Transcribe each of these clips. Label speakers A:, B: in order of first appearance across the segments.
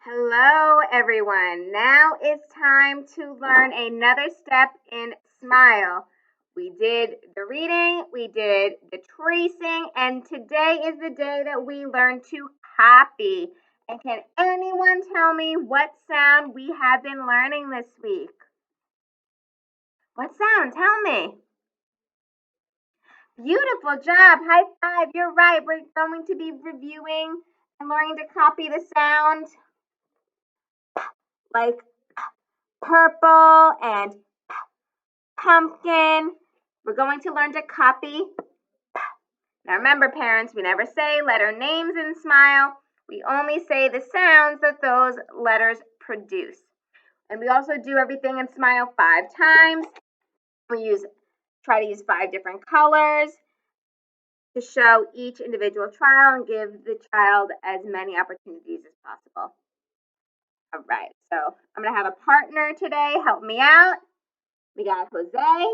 A: Hello, everyone. Now it's time to learn another step in SMILE. We did the reading, we did the tracing, and today is the day that we learn to copy. And can anyone tell me what sound we have been learning this week? What sound? Tell me. Beautiful job. High five. You're right. We're going to be reviewing and learning to copy the sound like purple and pumpkin. We're going to learn to copy. Now remember, parents, we never say letter names in SMILE. We only say the sounds that those letters produce. And we also do everything in SMILE 5 times. We try to use 5 different colors to show each individual trial and give the child as many opportunities as possible. All right, so I'm going to have a partner today help me out. We got Jose.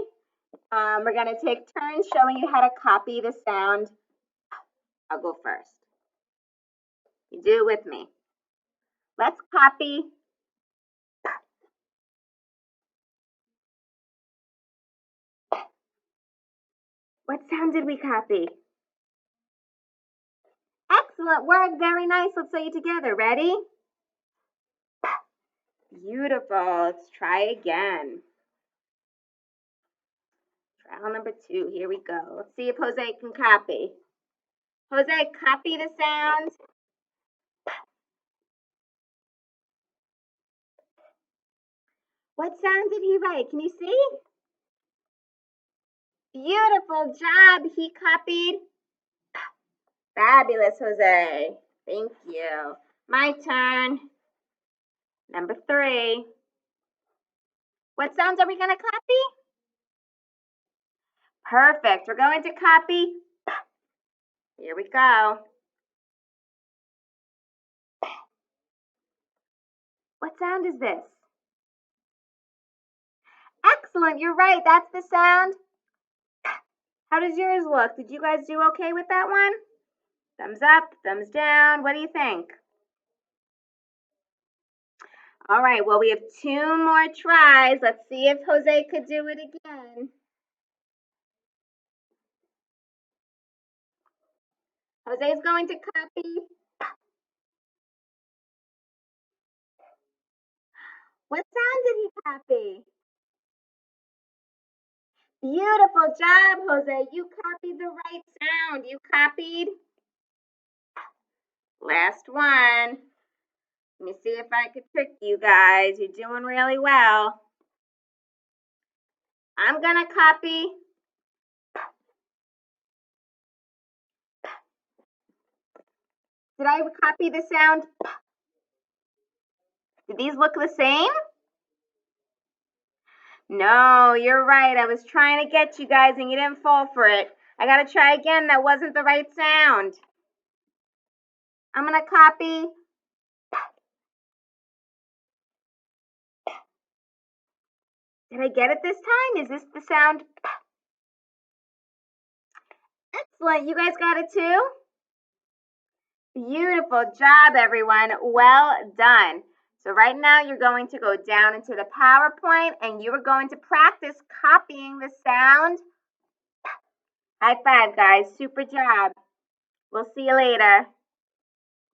A: We're going to take turns showing you how to copy the sound. I'll go first. You do it with me. Let's copy. What sound did we copy? Excellent work. Very nice. Let's say it together. Ready? Beautiful. Let's try again. Trial number 2. Here we go. Let's see if Jose can copy. Jose, copy the sound. What sound did he write? Can you see? Beautiful job. He copied. Fabulous, Jose. Thank you. My turn. Number 3. What sounds are we going to copy? Perfect. We're going to copy. Here we go. What sound is this? Excellent. You're right. That's the sound. How does yours look? Did you guys do okay with that one? Thumbs up, thumbs down. What do you think? All right. Well, we have 2 more tries. Let's see if Jose could do it again. Jose's going to copy. What sound did he copy? Beautiful job, Jose. You copied the right sound. You copied. Last one. Let me see if I could trick you guys. You're doing really well. I'm going to copy. Did I copy the sound? Did these look the same? No, you're right. I was trying to get you guys and you didn't fall for it. I got to try again. That wasn't the right sound. I'm going to copy. Did I get it this time? Is this the sound? Excellent. You guys got it too? Beautiful job, everyone. Well done. So right now you're going to go down into the PowerPoint and you are going to practice copying the sound. High five, guys. Super job. We'll see you later.